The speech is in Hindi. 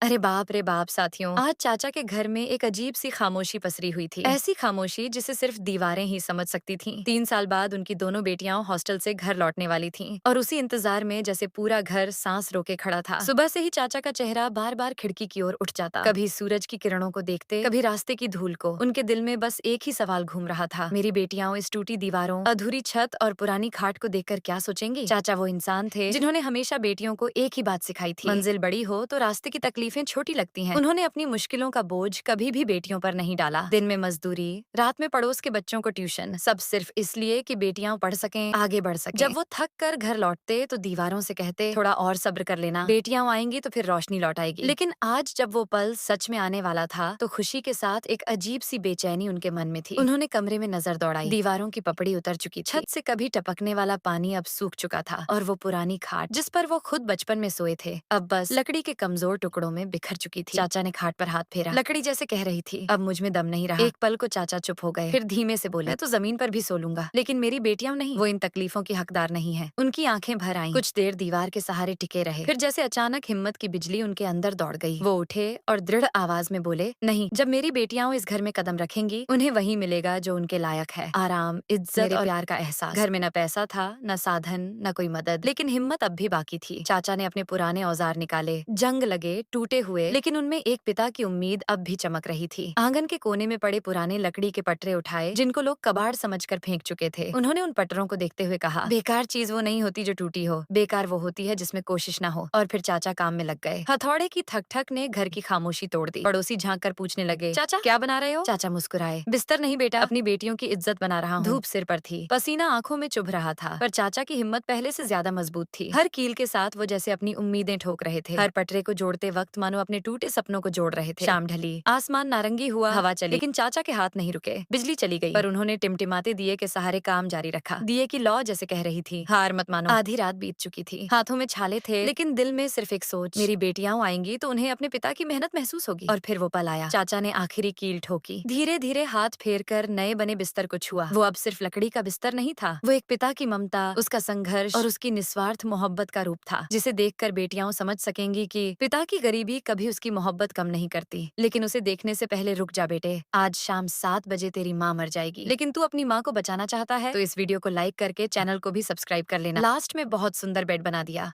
अरे बाप रे बाप साथियों, आज चाचा के घर में एक अजीब सी खामोशी पसरी हुई थी। ऐसी खामोशी जिसे सिर्फ दीवारें ही समझ सकती थीं। 3 साल बाद उनकी दोनों बेटियां हॉस्टल से घर लौटने वाली थीं और उसी इंतजार में जैसे पूरा घर सांस रोके खड़ा था। सुबह से ही चाचा का चेहरा बार बार खिड़की की ओर उठ जाता, कभी सूरज की किरणों को देखते, कभी रास्ते की धूल को। उनके दिल में बस एक ही सवाल घूम रहा था, मेरी बेटियां इस टूटी दीवारों, अधूरी छत और पुरानी खाट को देखकर क्या सोचेंगी। चाचा वो इंसान थे जिन्होंने हमेशा बेटियों को एक ही बात सिखाई थी, मंजिल बड़ी हो तो रास्ते की तकलीफें छोटी लगती हैं। उन्होंने अपनी मुश्किलों का बोझ कभी भी बेटियों पर नहीं डाला। दिन में मजदूरी, रात में पड़ोस के बच्चों को ट्यूशन, सब सिर्फ इसलिए कि बेटियां पढ़ सकें, आगे बढ़ सकें। जब वो थक कर घर लौटते तो दीवारों से कहते, थोड़ा और सब्र कर लेना, बेटियां आएंगी तो फिर रोशनी लौट आएगी। लेकिन आज जब वो पल सच में आने वाला था तो खुशी के साथ एक अजीब सी बेचैनी उनके मन में थी। उन्होंने कमरे में नजर दौड़ाई, दीवारों की पपड़ी उतर चुकी थी, छत से कभी टपकने वाला पानी अब सूख चुका था और वो पुरानी खाट जिस पर वो खुद बचपन में सोए थे अब बस लकड़ी के कमजोर टुकड़ों में बिखर चुकी थी। चाचा ने खाट पर हाथ फेरा, लकड़ी जैसे कह रही थी, अब मुझ में दम नहीं रहा। एक पल को चाचा चुप हो गए, फिर धीमे से बोले, तो जमीन पर भी सो लूंगा, लेकिन मेरी बेटियां नहीं, वो इन तकलीफों की हकदार नहीं है। उनकी आंखें भर आईं, कुछ देर दीवार के सहारे टिके रहे, फिर जैसे अचानक हिम्मत की बिजली उनके अंदर दौड़ गई। वो उठे और दृढ़ आवाज में बोले, नहीं, जब मेरी बेटियां इस घर में कदम रखेंगी उन्हें वही मिलेगा जो उनके लायक है, आराम, इज्जत और प्यार का एहसास। घर में न पैसा था, न साधन, न कोई मदद, लेकिन हिम्मत अब भी बाकी थी। चाचा ने अपने पुराने औजार निकाले, जंग लगे, टूटे हुए, लेकिन उनमें एक पिता की उम्मीद अब भी चमक रही थी। आंगन के कोने में पड़े पुराने लकड़ी के पटरे उठाए जिनको लोग कबाड़ समझकर फेंक चुके थे। उन्होंने उन पटरों को देखते हुए कहा, बेकार चीज वो नहीं होती जो टूटी हो, बेकार वो होती है जिसमें कोशिश न हो। और फिर चाचा काम में लग गए। हथौड़े की थक थक ने घर की खामोशी तोड़ दी। पड़ोसी झांक कर पूछने लगे, चाचा क्या बना रहे हो? चाचा मुस्कुराए, बिस्तर नहीं बेटा, अपनी बेटियों की इज्जत बना रहा हूँ। धूप सिर पर थी, पसीना आंखों में चुभ रहा था, पर चाचा की हिम्मत पहले से ज्यादा मजबूत थी। हर कील के साथ वो जैसे अपनी उम्मीदें ठोक रहे थे, हर पटरे को जोड़ते वक्त मानो अपने टूटे सपनों को जोड़ रहे थे। शाम ढली, आसमान नारंगी हुआ, हवा चली, लेकिन चाचा के हाथ नहीं रुके। बिजली चली गई, पर उन्होंने टिमटिमाते दिए के सहारे काम जारी रखा। दिए की लौ जैसे कह रही थी, हार मत मानो। आधी रात बीत चुकी थी, हाथों में छाले थे, लेकिन दिल में सिर्फ एक सोच, मेरी बेटियां आएंगी तो उन्हें अपने पिता की मेहनत महसूस होगी। और फिर वो पल आया। चाचा ने आखिरी कील ठोकी, धीरे धीरे हाथ फेर कर नए बने बिस्तर को छुआ। वो अब सिर्फ लकड़ी का बिस्तर नहीं था, वो एक पिता की ममता, उसका संघर्ष और उसकी निस्वार्थ मोहब्बत का रूप था, जिसे देखकर बेटियां समझ सकेंगी कि पिता की गरीबी कभी उसकी मोहब्बत कम नहीं करती। लेकिन उसे देखने से पहले रुक जा बेटे, आज शाम 7 बजे तेरी माँ मर जाएगी, लेकिन तू अपनी माँ को बचाना चाहता है तो इस वीडियो को लाइक करके चैनल को भी सब्सक्राइब कर लेना। लास्ट में बहुत सुंदर बेड बना दिया।